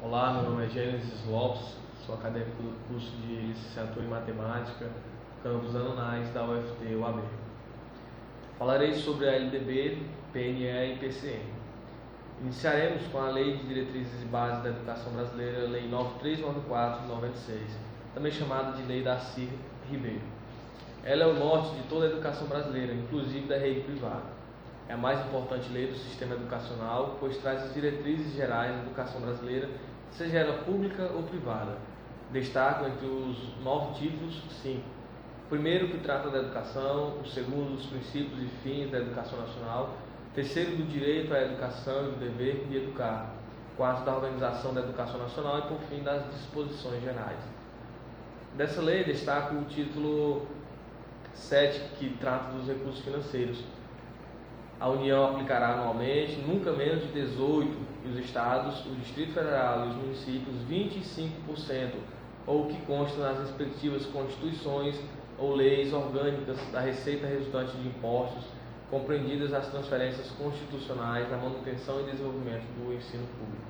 Olá, meu nome é Gênesis Lopes, sou acadêmico do curso de Licenciatura em Matemática, campus Anunais da UFT-UAB. Falarei sobre a LDB, PNE e PCN. Iniciaremos com a Lei de Diretrizes e Bases da Educação Brasileira, Lei 9394 de 96, também chamada de Lei Darcy Ribeiro. Ela é o norte de toda a educação brasileira, inclusive da rede privada. É a mais importante lei do sistema educacional, pois traz as diretrizes gerais da educação brasileira, seja ela pública ou privada. Destaco entre os 9 títulos 5. O primeiro, que trata da educação; o segundo, dos princípios e fins da educação nacional; o terceiro, do direito à educação e do dever de educar; o quarto, da organização da educação nacional; e, por fim, das disposições gerais. Dessa lei, destaco o título 7, que trata dos recursos financeiros. A União aplicará anualmente nunca menos de 18%, e os estados, o Distrito Federal e os municípios 25%, ou o que consta nas respectivas constituições ou leis orgânicas da receita resultante de impostos, compreendidas as transferências constitucionais na manutenção e desenvolvimento do ensino público.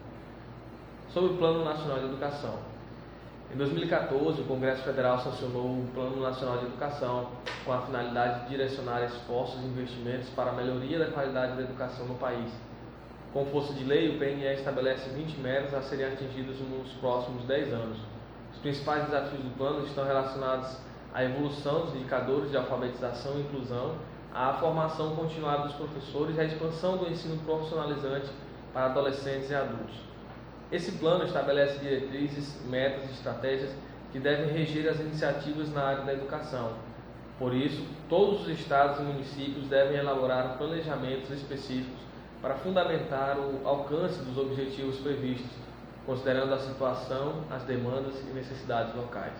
Sobre o Plano Nacional de Educação. Em 2014, o Congresso Federal sancionou o Plano Nacional de Educação, com a finalidade de direcionar esforços e investimentos para a melhoria da qualidade da educação no país. Com força de lei, o PNE estabelece 20 metas a serem atingidas nos próximos 10 anos. Os principais desafios do plano estão relacionados à evolução dos indicadores de alfabetização e inclusão, à formação continuada dos professores e à expansão do ensino profissionalizante para adolescentes e adultos. Esse plano estabelece diretrizes, metas e estratégias que devem reger as iniciativas na área da educação. Por isso, todos os estados e municípios devem elaborar planejamentos específicos para fundamentar o alcance dos objetivos previstos, considerando a situação, as demandas e necessidades locais.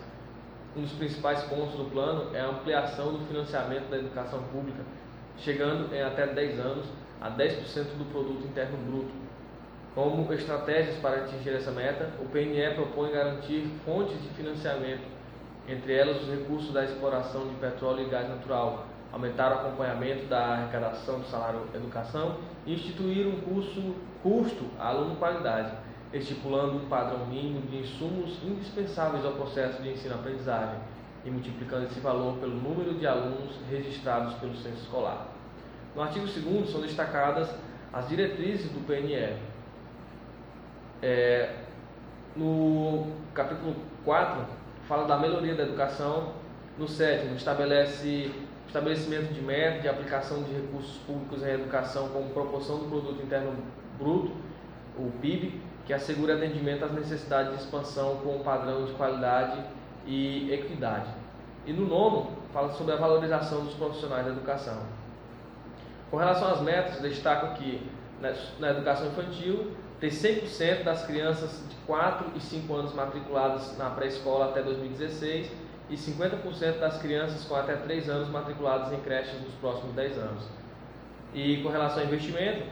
Um dos principais pontos do plano é a ampliação do financiamento da educação pública, chegando em até 10 anos a 10% do produto interno bruto. Como estratégias para atingir essa meta, o PNE propõe garantir fontes de financiamento, entre elas os recursos da exploração de petróleo e gás natural, aumentar o acompanhamento da arrecadação do salário educação e instituir um custo aluno-qualidade, estipulando um padrão mínimo de insumos indispensáveis ao processo de ensino-aprendizagem e multiplicando esse valor pelo número de alunos registrados pelo censo escolar. No artigo 2º são destacadas as diretrizes do PNE. No capítulo 4, fala da melhoria da educação. No 7º, estabelece o estabelecimento de metas de aplicação de recursos públicos em educação como proporção do produto interno bruto, o PIB, que assegura atendimento às necessidades de expansão com um padrão de qualidade e equidade. E no 9º, fala sobre a valorização dos profissionais da educação. Com relação às metas, destaco que na educação infantil, ter 100% das crianças de 4 e 5 anos matriculadas na pré-escola até 2016 e 50% das crianças com até 3 anos matriculadas em creches nos próximos 10 anos. E com relação ao investimento,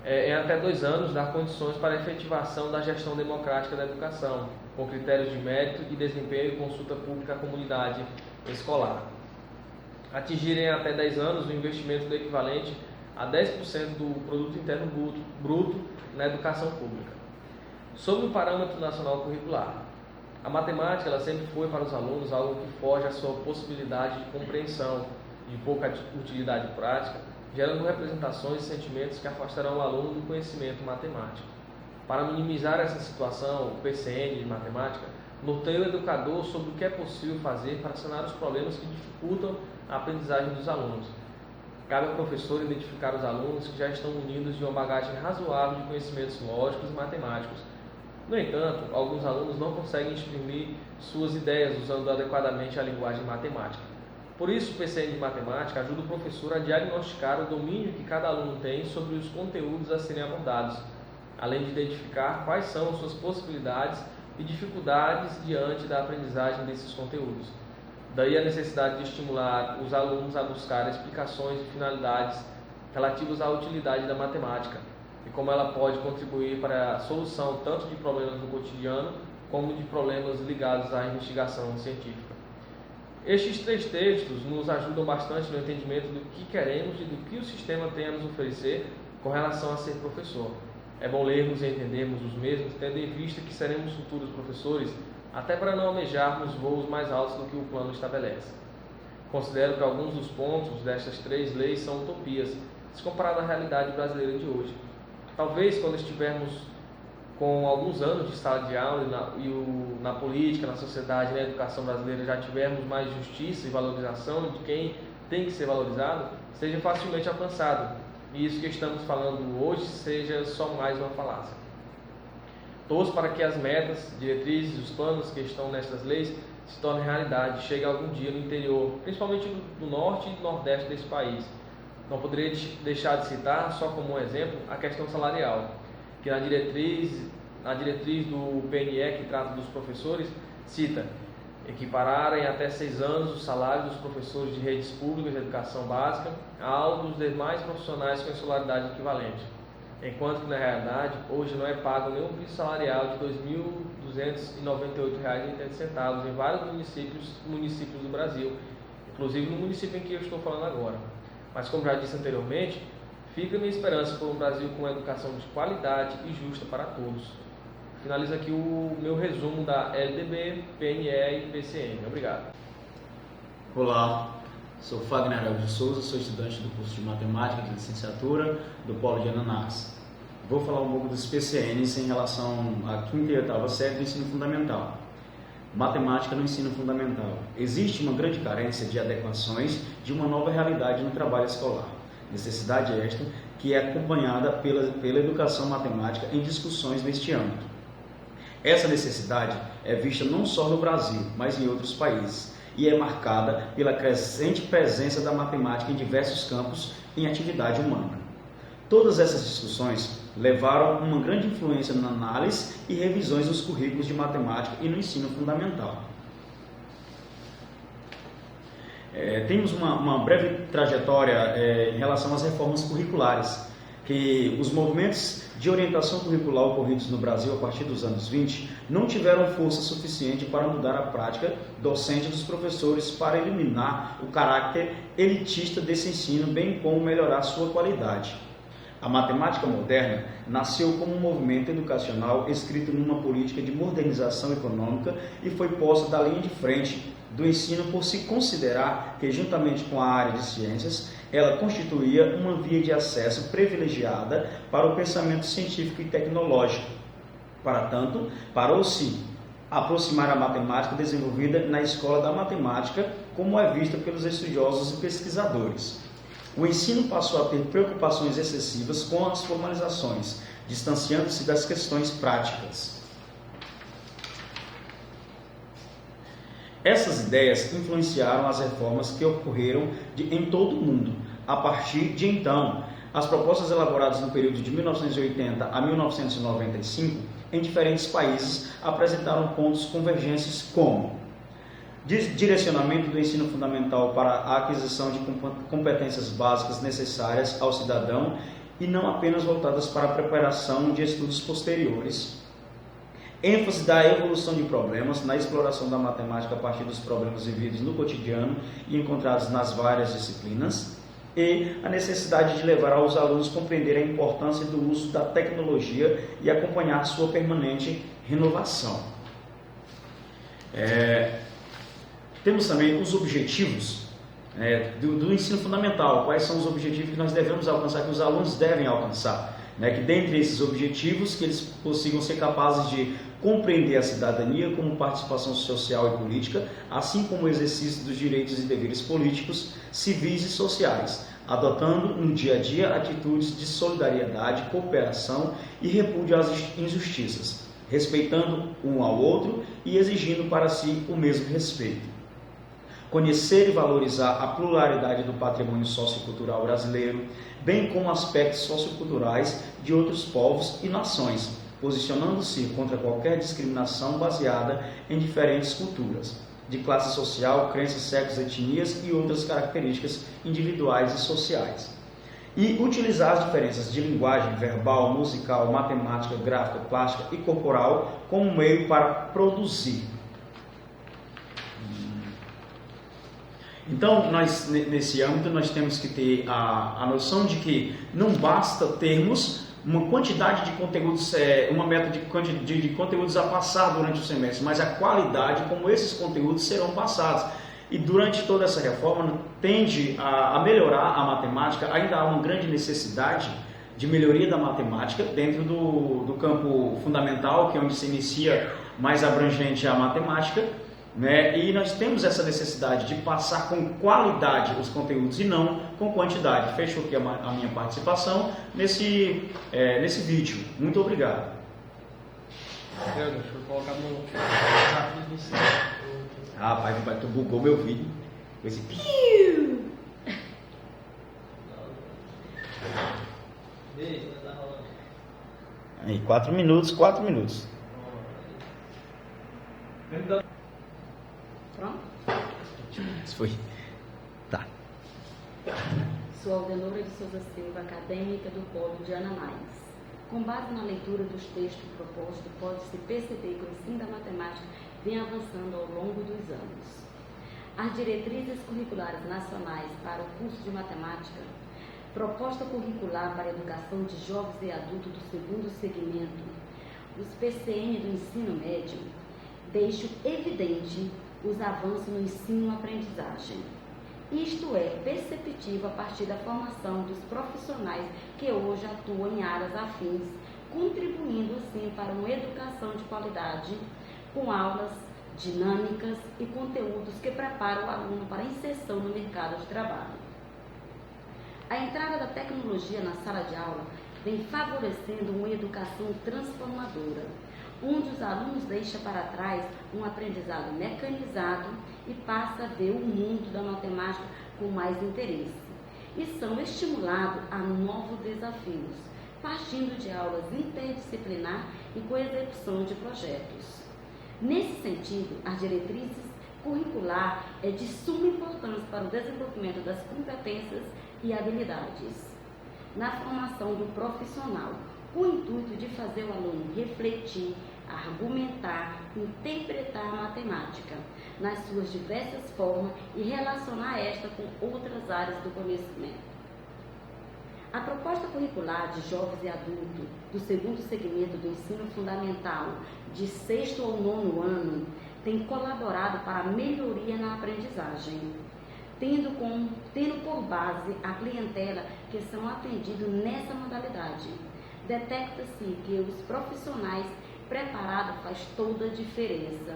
em até 2 anos, dar condições para a efetivação da gestão democrática da educação, com critérios de mérito e desempenho e consulta pública à comunidade escolar. Atingirem em até 10 anos o investimento do equivalente a 10% do produto interno bruto na educação pública. Sobre o parâmetro nacional curricular, a matemática ela sempre foi para os alunos algo que foge à sua possibilidade de compreensão, de pouca utilidade prática, gerando representações e sentimentos que afastarão o aluno do conhecimento matemático. Para minimizar essa situação, o PCN de matemática norteia o educador sobre o que é possível fazer para sanar os problemas que dificultam a aprendizagem dos alunos. Cabe ao professor identificar os alunos que já estão munidos de uma bagagem razoável de conhecimentos lógicos e matemáticos. No entanto, alguns alunos não conseguem exprimir suas ideias usando adequadamente a linguagem matemática. Por isso, o PCN de matemática ajuda o professor a diagnosticar o domínio que cada aluno tem sobre os conteúdos a serem abordados, além de identificar quais são suas possibilidades e dificuldades diante da aprendizagem desses conteúdos. Daí a necessidade de estimular os alunos a buscar explicações e finalidades relativas à utilidade da matemática e como ela pode contribuir para a solução tanto de problemas no cotidiano como de problemas ligados à investigação científica. Estes 3 textos nos ajudam bastante no entendimento do que queremos e do que o sistema tem a nos oferecer com relação a ser professor. É bom lermos e entendermos os mesmos, tendo em vista que seremos futuros professores, até para não almejarmos voos mais altos do que o plano estabelece. Considero que alguns dos pontos destas 3 leis são utopias, se comparado à realidade brasileira de hoje. Talvez, quando estivermos com alguns anos de sala de aula na política, na sociedade, na educação brasileira, já tivermos mais justiça e valorização de quem tem que ser valorizado, seja facilmente alcançado, e isso que estamos falando hoje seja só mais uma falácia. Torço para que as metas, diretrizes e os planos que estão nestas leis se tornem realidade, chegue algum dia no interior, principalmente do norte e nordeste desse país. Não poderia deixar de citar, só como um exemplo, a questão salarial, que na diretriz do PNE, que trata dos professores, cita equipararem até 6 anos o salário dos professores de redes públicas de educação básica ao dos demais profissionais com escolaridade equivalente, enquanto que na realidade hoje não é pago nenhum piso salarial de R$ 2.298,80 em vários municípios do Brasil, inclusive no município em que eu estou falando agora. Mas como já disse anteriormente, fica a minha esperança por um Brasil com educação de qualidade e justa para todos. Finaliza aqui o meu resumo da LDB, PNE e PCM. Obrigado. Olá, sou Fagner Araújo de Souza, sou estudante do curso de Matemática de Licenciatura do Polo de Ananás. Vou falar um pouco dos PCNs em relação à 5ª e 8ª série do ensino fundamental. Matemática no ensino fundamental. Existe uma grande carência de adequações de uma nova realidade no trabalho escolar. Necessidade esta que é acompanhada pela educação matemática em discussões neste âmbito. Essa necessidade é vista não só no Brasil, mas em outros países, e é marcada pela crescente presença da matemática em diversos campos em atividade humana. Todas essas discussões levaram uma grande influência na análise e revisões dos currículos de matemática e no ensino fundamental. Temos uma breve trajetória em relação às reformas curriculares, que os movimentos de orientação curricular ocorridos no Brasil a partir dos anos 20 não tiveram força suficiente para mudar a prática docente dos professores para eliminar o caráter elitista desse ensino, bem como melhorar sua qualidade. A matemática moderna nasceu como um movimento educacional escrito numa política de modernização econômica e foi posta da linha de frente do ensino por se considerar que, juntamente com a área de ciências, ela constituía uma via de acesso privilegiada para o pensamento científico e tecnológico. Para tanto, parou-se aproximar a matemática desenvolvida na escola da matemática, como é vista pelos estudiosos e pesquisadores. O ensino passou a ter preocupações excessivas com as formalizações, distanciando-se das questões práticas. Essas ideias influenciaram as reformas que ocorreram em todo o mundo. A partir de então, as propostas elaboradas no período de 1980 a 1995 em diferentes países apresentaram pontos convergentes como direcionamento do ensino fundamental para a aquisição de competências básicas necessárias ao cidadão e não apenas voltadas para a preparação de estudos posteriores. ênfase da evolução de problemas na exploração da matemática a partir dos problemas vividos no cotidiano e encontrados nas várias disciplinas, e a necessidade de levar aos alunos a compreender a importância do uso da tecnologia e acompanhar sua permanente renovação. Temos também os objetivos do ensino fundamental. Quais são os objetivos que nós devemos alcançar, que os alunos devem alcançar? Que dentre esses objetivos, que eles consigam ser capazes de compreender a cidadania como participação social e política, assim como o exercício dos direitos e deveres políticos, civis e sociais, adotando no dia a dia atitudes de solidariedade, cooperação e repúdio às injustiças, respeitando um ao outro e exigindo para si o mesmo respeito. Conhecer e valorizar a pluralidade do patrimônio sociocultural brasileiro, bem como aspectos socioculturais de outros povos e nações, posicionando-se contra qualquer discriminação baseada em diferentes culturas, de classe social, crenças, sexos, etnias e outras características individuais e sociais. E utilizar as diferenças de linguagem verbal, musical, matemática, gráfica, plástica e corporal como meio para produzir. Então, nesse âmbito, nós temos que ter a noção de que não basta termos uma quantidade de conteúdos, uma meta de conteúdos a passar durante o semestre, mas a qualidade como esses conteúdos serão passados. E durante toda essa reforma tende a melhorar a matemática. Ainda há uma grande necessidade de melhoria da matemática dentro do campo fundamental, que é onde se inicia mais abrangente a matemática, né? E nós temos essa necessidade de passar com qualidade os conteúdos e não com quantidade. Fecho aqui a minha participação nesse vídeo. Muito obrigado. Deixa eu colocar no rápido do céu. Rapaz, tu bugou meu vídeo. Esse piu. Aí, 4 minutos. Pronto? Isso foi. Tá. Sou Aldenora de Souza Silva, acadêmica do Polo de Ananás. Com base na leitura dos textos propostos, pode-se perceber que o ensino da matemática vem avançando ao longo dos anos. As diretrizes curriculares nacionais para o curso de matemática, proposta curricular para a educação de jovens e adultos do segundo segmento, os PCN do ensino médio, deixam evidente os avanços no ensino-aprendizagem. Isto é perceptível a partir da formação dos profissionais que hoje atuam em áreas afins, contribuindo assim para uma educação de qualidade, com aulas dinâmicas e conteúdos que preparam o aluno para a inserção no mercado de trabalho. A entrada da tecnologia na sala de aula vem favorecendo uma educação transformadora, onde os alunos deixam para trás um aprendizado mecanizado e passam a ver o mundo da matemática com mais interesse, e são estimulados a novos desafios, partindo de aulas interdisciplinar e com execução de projetos. Nesse sentido, as diretrizes curricular é de suma importância para o desenvolvimento das competências e habilidades na formação do profissional, com o intuito de fazer o aluno refletir, argumentar, interpretar a matemática nas suas diversas formas e relacionar esta com outras áreas do conhecimento. A proposta curricular de jovens e adultos do segundo segmento do ensino fundamental, de 6º ao 9º ano, tem colaborado para a melhoria na aprendizagem, tendo por base a clientela que são atendidos nessa modalidade. Detecta-se que os profissionais preparados faz toda a diferença,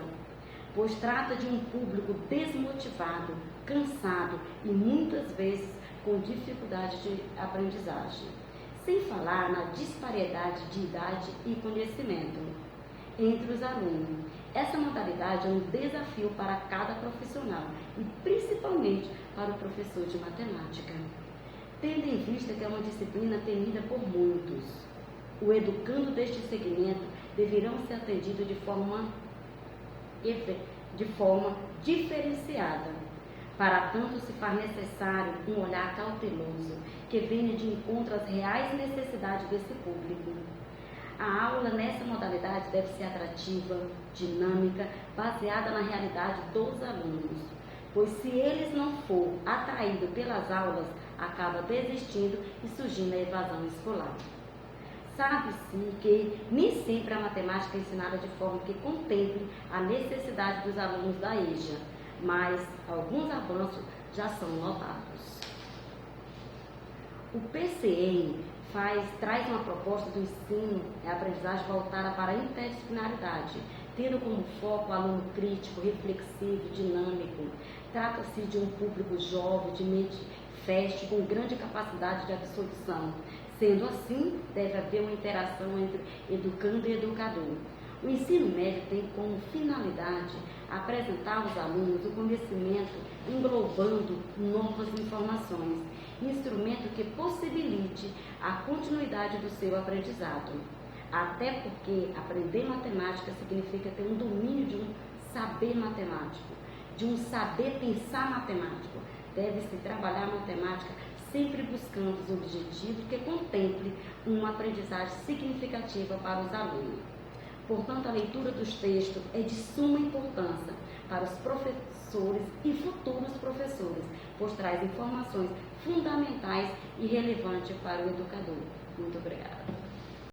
pois trata de um público desmotivado, cansado e muitas vezes com dificuldade de aprendizagem, sem falar na disparidade de idade e conhecimento entre os alunos. Essa modalidade é um desafio para cada profissional e principalmente para o professor de matemática, tendo em vista que é uma disciplina temida por muitos. O educando deste segmento deverão ser atendidos de forma diferenciada. Para tanto, se faz necessário um olhar cauteloso que venha de encontro às reais necessidades desse público. A aula nessa modalidade deve ser atrativa, dinâmica, baseada na realidade dos alunos, pois se eles não for atraídos pelas aulas, acaba desistindo e surgindo a evasão escolar. Sabe-se que nem sempre a matemática é ensinada de forma que contemple a necessidade dos alunos da EJA, mas alguns avanços já são notados. O PCN traz uma proposta do ensino e aprendizagem voltada para a interdisciplinaridade, tendo como foco o aluno crítico, reflexivo, dinâmico. Trata-se de um público jovem, de mente fértil, com grande capacidade de absorção. Sendo assim, deve haver uma interação entre educando e educador. O ensino médio tem como finalidade apresentar aos alunos o conhecimento englobando novas informações, instrumento que possibilite a continuidade do seu aprendizado. Até porque aprender matemática significa ter um domínio de um saber matemático, de um saber pensar matemático. Deve-se trabalhar a matemática sempre buscando os objetivos que contemple uma aprendizagem significativa para os alunos. Portanto, a leitura dos textos é de suma importância para os professores e futuros professores, pois traz informações fundamentais e relevantes para o educador. Muito obrigada.